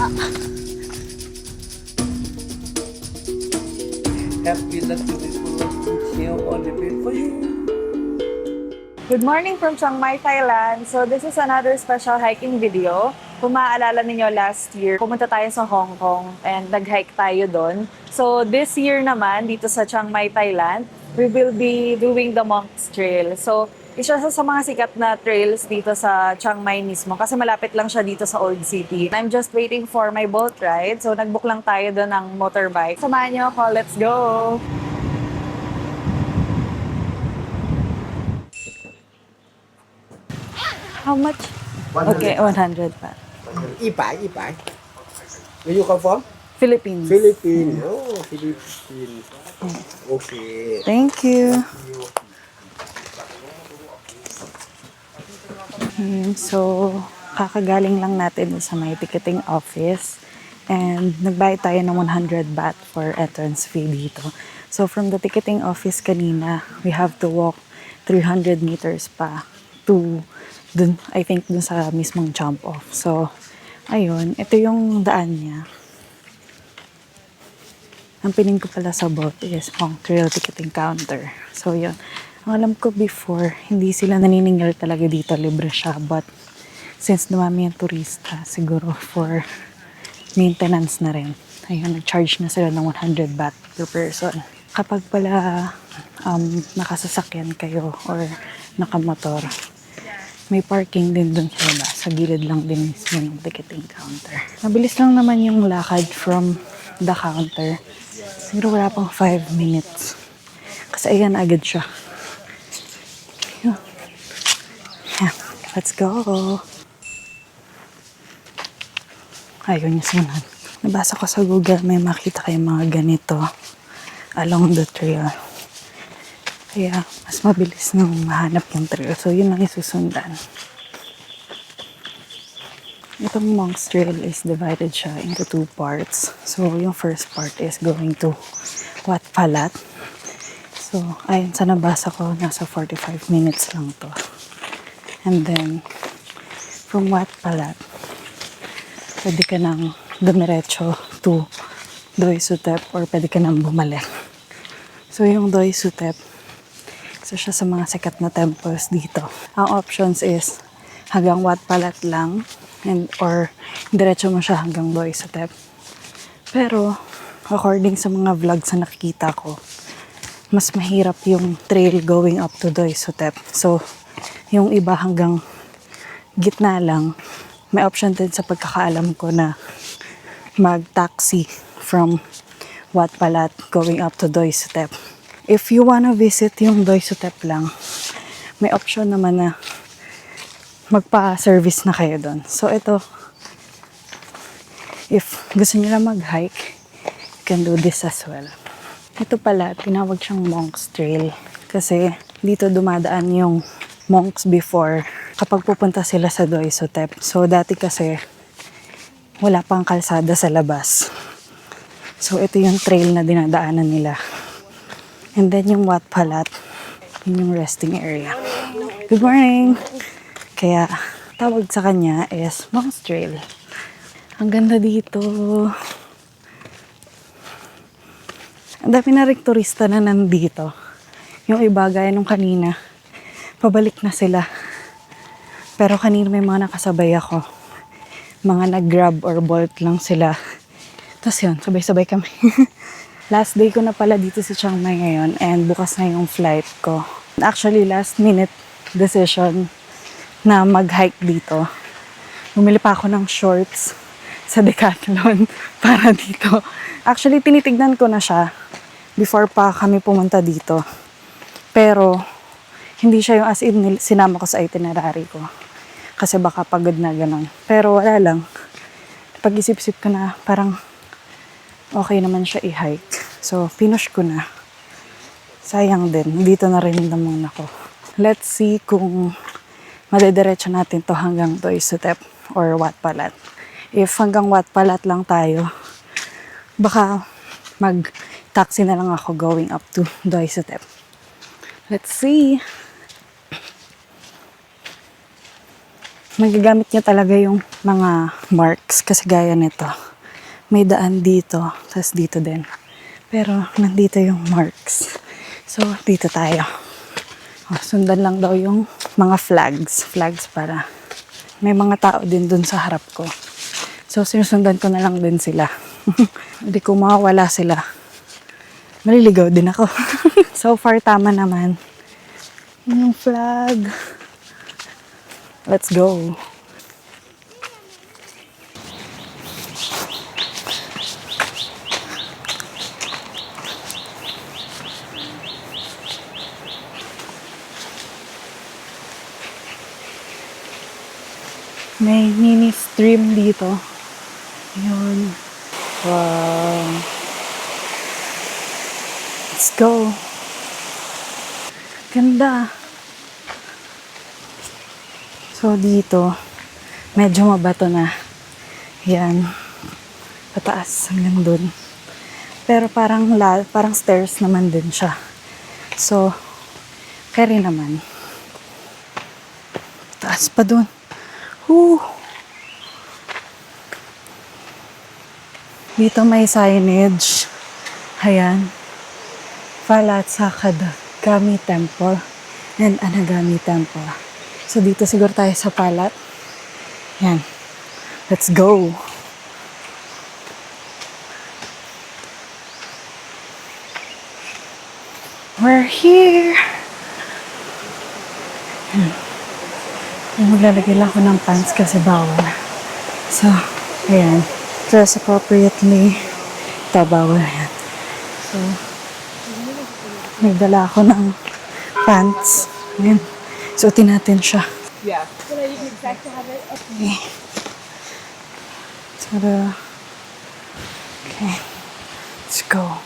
Happy that you will share all the best for you. Good morning from Chiang Mai, Thailand. So this is another special hiking video. Kung maaalala ninyo last year, pumunta tayo sa Hong Kong and nag-hike tayo doon. So this year naman, dito sa Chiang Mai, Thailand, we will be doing the Monks Trail. So isa sa mga sikat na trails dito sa Chiang Mai mismo kasi malapit lang siya dito sa Old City. I'm just waiting for my boat ride. So nag-book lang tayo doon ng motorbike. Samahan niyo ako, let's go! How much? Okay, 100 baht. 100. Where you come from? Philippines. Philippines. Oh, Philippines. Okay. Thank you. So, kakagaling lang natin sa may ticketing office and nagbayad tayo ng 100 baht for entrance fee dito. So, from the ticketing office kanina, we have to walk 300 meters pa to dun, I think dun sa mismong jump off. So, ayun, ito yung daan niya. Ang piling ko pala sa boat is Monk Trail ticketing counter. So, yun. Ang alam ko before, hindi sila naniningil talaga dito, libre siya. But, since dumami yung turista, siguro for maintenance na rin. Ayun, nag-charge na sila ng 100 baht per person. Kapag pala nakasasakyan kayo or nakamotor, may parking din dun sa iba. Sa gilid lang din mismo ng ticketing counter. Mabilis lang naman yung lakad from the counter. Siguro wala pang 5 minutes. Kasi ayan, agad siya. Yeah, let's go. Ayun yung sunod. Nabasa ko sa Google, may makita kayong mga ganito along the trail. Kaya, mas mabilis nang mahanap yung trail. So, yun lang isusundan. Itong Monks Trail is divided siya into 2 parts. So, yung first part is going to Wat Phalat. So, ayun sa nabasa ko, nasa 45 minutes lang to. And then, from Wat Phalat, pwede ka nang dumiretso to Doi Sutep or pwede ka nang bumalik. So, yung Doi Sutep, isa siya sa mga sikat na temples dito. Ang options is hanggang Wat Phalat lang and or diretso mo siya hanggang Doi Sutep. Pero according sa mga vlogs na nakikita ko, mas mahirap yung trail going up to Doi Sutep. So, yung iba hanggang gitna lang. May option din sa pagkakaalam ko na mag-taxi from Wat Phalat going up to Doi Sutep. If you wanna visit yung Doi Sutep lang, may option naman na magpa-service na kayo doon. So, ito, if gusto nyo lang mag-hike, you can do this as well. Ito pala, tinawag siyang Monks Trail kasi dito dumadaan yung monks before kapag pupunta sila sa Doi Sutep. So, dati kasi wala pang kalsada sa labas. So, ito yung trail na dinadaanan nila. And then yung Wat Phalat, yun yung resting area. Good morning! Kaya, tawag sa kanya is Monks Trail. Ang ganda dito. Ang dami na rin turista na nandito. Yung iba, gaya nung kanina, pabalik na sila. Pero kanina may mga nakasabay ako. Mga nag-grab or bolt lang sila. Tapos yun, sabay-sabay kami. Last day ko na pala dito sa Chiang Mai ngayon and bukas na yung flight ko. Actually, last minute decision na mag-hike dito. Bumili pa ako ng shorts sa Decathlon para dito. Actually, tinitignan ko na siya before pa kami pumunta dito. Pero, hindi siya yung as in sinama ko sa itinerary ko. Kasi baka pagod na gano'n. Pero wala lang. Pag-isip-isip ko na parang okay naman siya i-hike. So, pinush ko na. Sayang din. Dito na rin naman ako. Let's see kung madediretso natin to hanggang Doi Sutep or Wat Phalat. If hanggang Wat Phalat lang tayo, baka mag-taxi na lang ako going up to Doi Sutep. Let's see. magagamit niya talaga yung mga marks kasi gaya nito. May daan dito, tapos dito din. Pero nandito yung marks. So, dito tayo. Sundan lang daw yung mga flags. Flags para may mga tao din dun sa harap ko. So, sinusundan ko na lang din sila. Hindi ko mawawala sila. Maliligaw din ako. So far, tama naman. Yung flag. Let's go. May mini stream dito. Yun. Wow. Let's go. Ganda. So dito, medyo mabato na. Yan. Pataas hanggang dun. Pero parang stairs naman din siya. So, carry naman. Taas pa dun. Dito may signage. Ayan. Falat Sakadagami Temple and Anagami Temple. So dito siguro tayo sa Falat. Yan. Let's go. We're here. Maglalagay lang ako ng pants kasi bawal. So, ayan. Dress appropriately. Ito, bawal yan. So, nagdala ako ng pants. Ayan. Suotin natin siya. Yeah. So you can expect to have it. Okay. Okay. Let's go.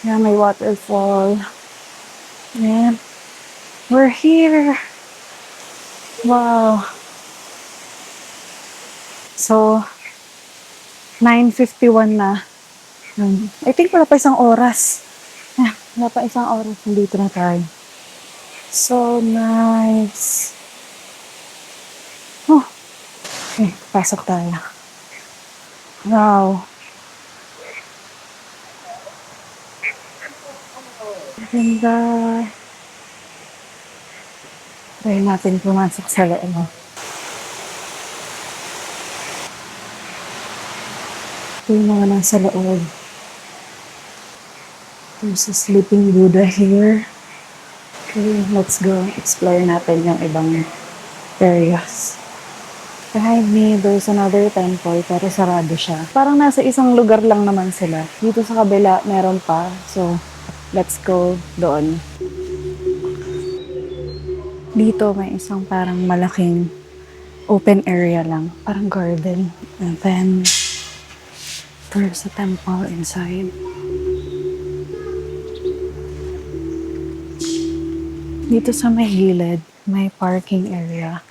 Yeah, may waterfall. Ayan. We're here. Wow. So, 9:51 na. I think wala pa isang oras. Wala pa isang oras. Nandito na tayo. So nice. Oh. Okay, pasok tayo. Wow. Ganda. Try natin pumasok sa loob. Ito yung mga nasa loob. There's a sleeping Buddha here. Okay, let's go explore natin yung ibang areas. Behind me, there's another temple pero sarado siya. Parang nasa isang lugar lang naman sila. Dito sa kabila, meron pa. So, let's go doon. Dito may isang parang malaking open area lang. Parang garden. And then, there's a temple inside. Dito sa may gilid, may parking area.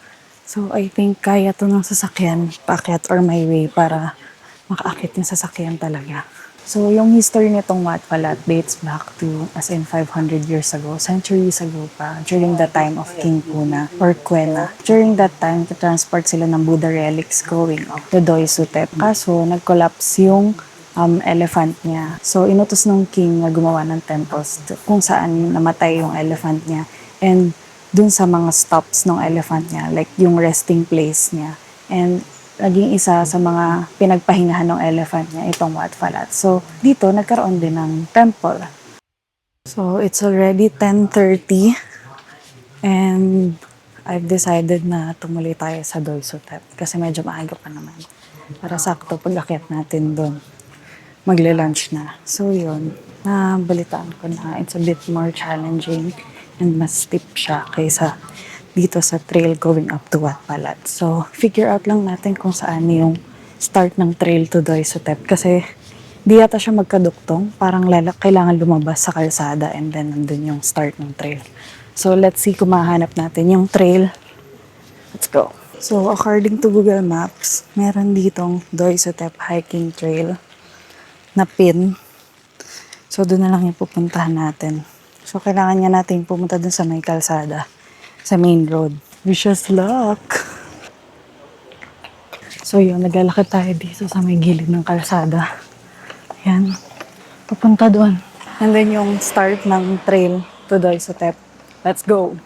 So, I think kaya to ng sasakyan, paakyat or may way para makaakit yung sasakyan talaga. So, yung history nitong Wat Phalat dates back to as in 500 years ago, centuries ago pa, during the time of King Puna or Quena. During that time, transport sila ng Buddha relics going up the Doi Suthep. Kaso, nag-collapse yung elephant niya. So, inutos ng king na gumawa ng temples kung saan namatay yung elephant niya. And dun sa mga stops ng elephant niya, like yung resting place niya. And naging isa sa mga pinagpahingahan ng elephant niya, itong Wat Phalat. So, dito nagkaroon din ng temple. So, it's already 10:30 and I've decided na tumuloy tayo sa Doi Suthep kasi medyo maaga pa naman. Para sakto pag-akyat natin doon. Magle-lunch na. So, yun. Nabalitaan ko na it's a bit more challenging and mas steep siya kaysa dito sa trail going up to Wat Phalat. So, figure out lang natin kung saan yung start ng trail to Doi Suthep kasi di yata siya magkaduktong. Parang kailangan lumabas sa kalsada and then nandun yung start ng trail. So, let's see kung mahanap natin yung trail. Let's go. So, according to Google Maps, meron ditong Doi Suthep hiking trail na pin. So, doon na lang yung pupuntahan natin. So, kailangan niya natin pumunta dun sa may kalsada, sa main road. Wish us luck! So yun, naglalakad tayo dito sa may gilid ng kalsada. Yan. Papunta doon. And then yung start ng trail to Doisotep. Let's go.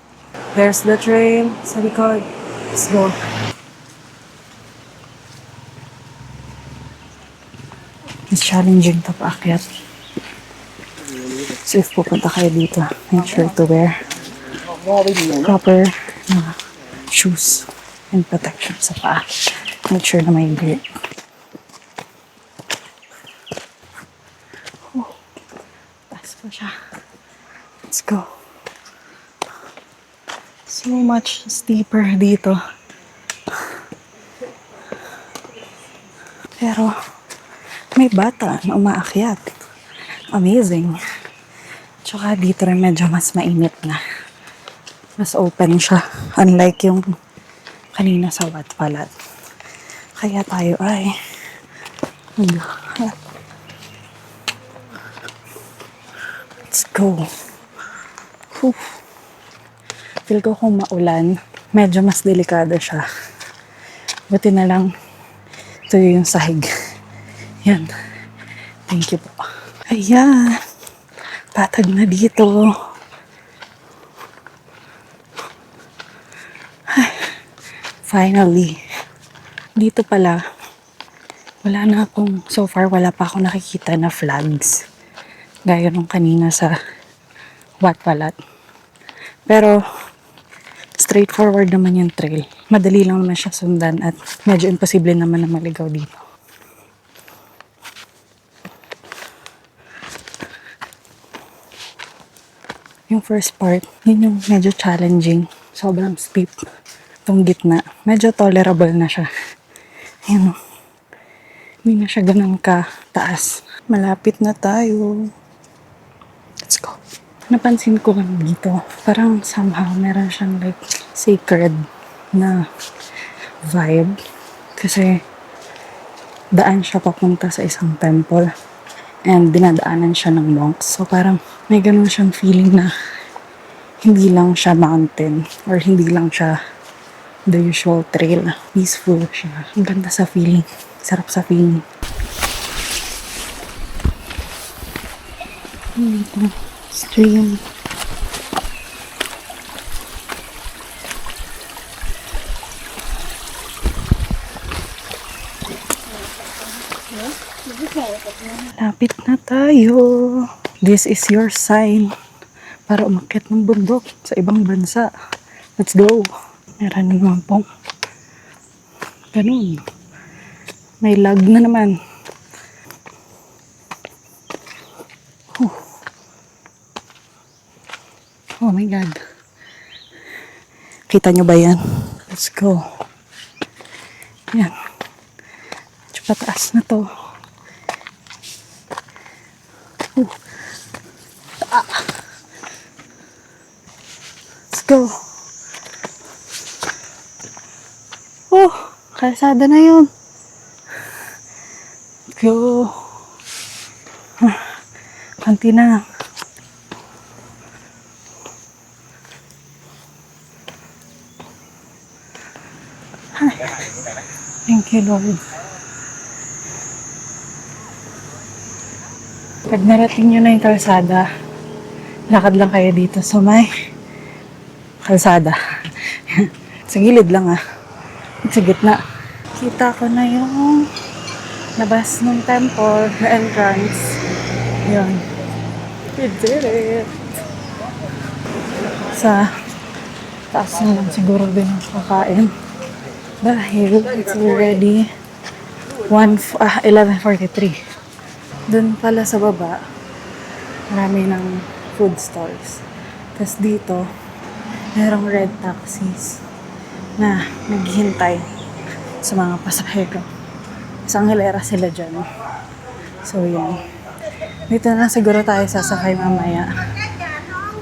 There's the trail sa likod. Let's go. It's challenging to paakyat. So if pupunta kayo dito, make sure to wear proper shoes and protection sa paa. Make sure na may grip. Oh, taas pa siya. Let's go. So much steeper dito. Pero may bata na umaakyat. Amazing. Tsaka dito rin medyo mas mainit na. Mas open siya. Unlike yung kanina sa Watpalat. Kaya tayo ay let's go. Whew. Feel ko kung maulan, medyo mas delikado siya. Buti na lang ito yung sahig. Yan. Thank you po. Ayan. Patag na dito. Ay, finally. Dito pala, wala na akong, so far wala pa akong nakikita na flags. Gaya nung kanina sa Watpalat. Pero, straightforward naman yung trail. Madali lang naman siya sundan at medyo imposible naman na maligaw dito. Yung first part, yun yung medyo challenging. Sobrang steep. Itong gitna, medyo tolerable na siya. Ayun. Hindi na siya ganun ka-taas. Malapit na tayo. Let's go. Napansin ko lang dito, parang somehow meron siyang like sacred na vibe. Kasi daan siya papunta sa isang temple. And dinadaanan siya ng monks. So parang may ganun siyang feeling na hindi lang siya mountain or hindi lang siya the usual trail. Peaceful siya. Ang ganda sa feeling. Sarap sa feeling. Ito. Stream. Lapit na tayo. This is your sign para umakyat ng bundok sa ibang bansa. Let's go. Meron naman pong ganun. May lag na naman. Oh my God. Kita nyo ba yan? Let's go. Yan. Medyo pataas na to. Let's go. Oh, kalsada na yun. Let's go. Kanti na. Thank you, Lord. Pag narating nyo na yung kalsada, lakad lang kayo dito sa may kalsada. Sa gilid lang sa gitna. Kita ko na yung labas ng temple, entrance. Yun. We did it! Sa taas na lang siguro din ang kakain. Dahil it's already 11:43. Doon pala sa baba, marami ng food stalls. Tapos dito, merong red taxis na naghihintay sa mga pasahero. Isang hilera sila dyan. So, yan. Dito na siguro tayo sasakay mamaya.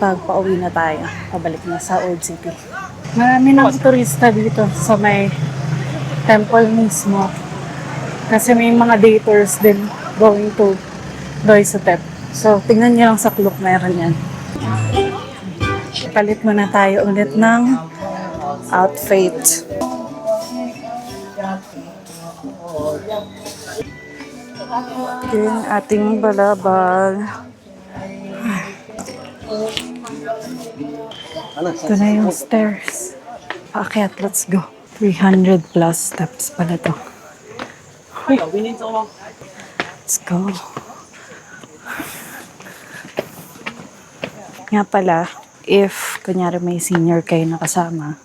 Pag pauwi na tayo, pabalik na sa Old City. Marami ng turista dito sa may temple mismo. Kasi may mga day tours din going to Doisotep. So, tingnan niyo lang sa clock, meron yan. Palit muna tayo ulit ng outfit. Yung ating balabal. Ito na yung stairs. Paakyat, let's go. 300 plus steps pala to. Let's go. Nga pala, if kunyari may senior kayo na kasama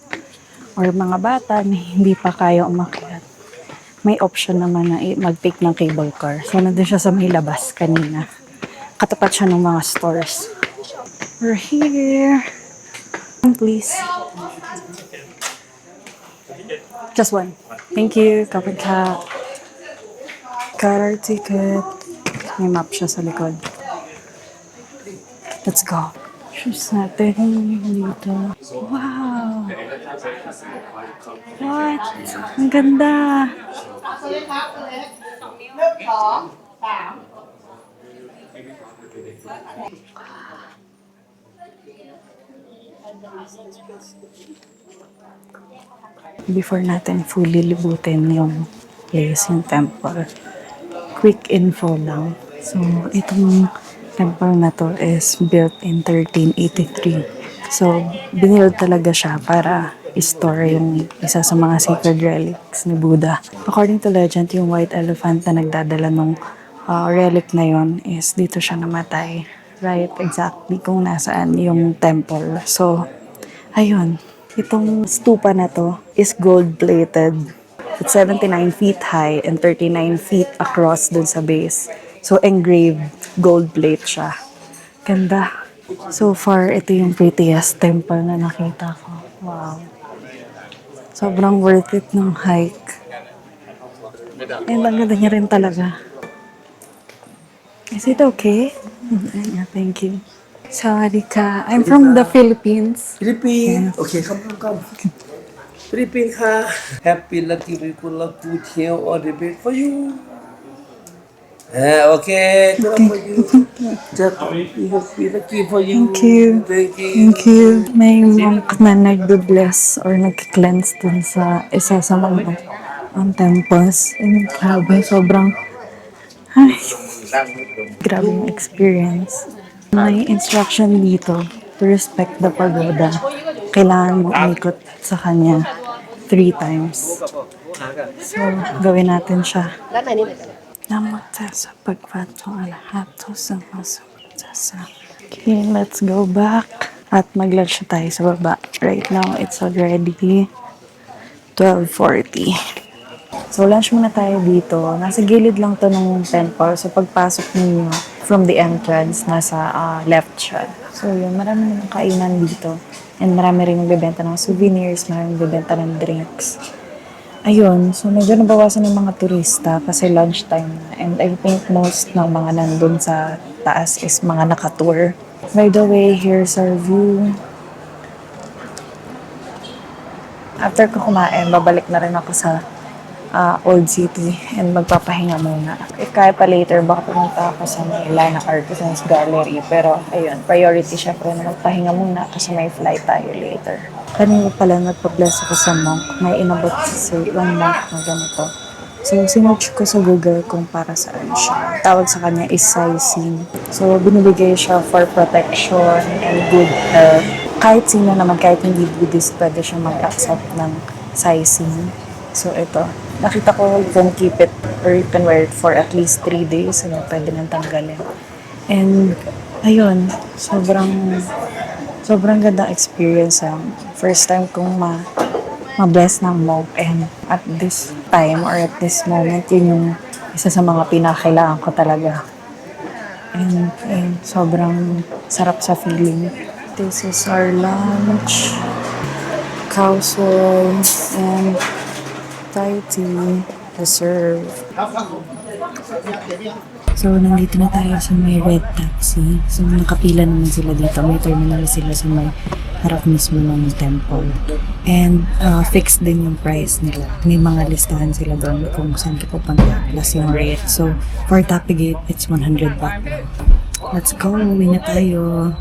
or mga bata na hindi pa kaya umakyat, may option naman na mag-take ng cable car. So, nandun siya sa may labas kanina. Katapat siya ng mga stores. We're here. Please. Just one. Thank you. Covered cat. Got our ticket. May map siya sa likod. Let's go. Shoes natin dito. Wow! What? Ang ganda! Before natin fully libutin yung place, yung temple, quick info lang. So, itong temple na to is built in 1383. So, binild talaga siya para i-store yung isa sa mga sacred relics ni Buddha. According to legend, yung white elephant na nagdadala ng relic na yon is dito siya namatay. Right, exactly kung nasaan yung temple. So, ayun. Itong stupa na to is gold-plated. It's 79 feet high and 39 feet across dun sa base. So, engraved gold plate siya. Ganda. So far, ito yung prettiest temple na nakita ko. Wow. Sobrang worth it ng hike. And ang ganda niya rin talaga. Is it okay? Yeah, thank you. Sawadika. I'm from the Philippines. Philippines. Okay, come. Philippines ka. Happy, lucky, people, lucky, chill, all the best for you. Okay. Good for you. Just be lucky for you. Thank you. Thank you. Thank you. May monk na nag-bless or nag-cleanse dun sa isa sa mga temples. And grabe, sobrang grabe yung experience. May instruction dito to respect the pagoda. Kailangan mo umikot sa kanya 3 times. So, gawin natin siya. Namo tassa pagvato alahato sa masutasa. Okay, let's go back. At mag-lunch na tayo sa baba. Right now, it's already 12:40. So, lunch muna tayo dito. Nasa gilid lang to ng temple. So, pagpasok ninyo from the entrance, nasa left siya. So, yun. Marami namang kainan dito. And marami rin nagbebenta ng souvenirs, marami nagbebenta ng drinks. Ayun. So, medyo nabawasan ng mga turista kasi lunchtime na. And I think most ng mga nandun sa taas is mga nakatour. By the way, here's our view. After ko kumain, babalik na rin ako sa Old City and magpapahinga muna. If kaya pa later, baka pumunta ako sa may Line of Artisans Gallery. Pero ayun, priority syempre na magpahinga muna kasi may flight tayo later. Kanina pala nagpa-bless ako sa monk. May inabot sa yung monk na ganito. So, sinerch ko sa Google kung para saan siya. Tawag sa kanya is Saisine. So, binibigay siya for protection and good health. Kahit sino naman, kahit hindi Buddhist, pwede siya mag-accept ng Saisine. So, ito. Nakita ko, you can keep it or you can wear it for at least 3 days. So, pwede nang tanggalin. And, ayun, sobrang ganda experience. First time kong ma-bless ng monk, and at this time or at this moment, yun yung isa sa mga pinakailangan ko talaga. And sobrang sarap sa feeling. This is our lunch. Cow soy and Thai tea, reserve. So, nandito na tayo sa may red taxi. So, nakapila naman sila dito. May terminal sila sa may harap mismo ng temple. And fixed din yung price nila. May mga listahan sila doon kung saan ka pupunta plus yung rate. So, for Tapigate, it's 100 baht. Let's go! Uwi na tayo!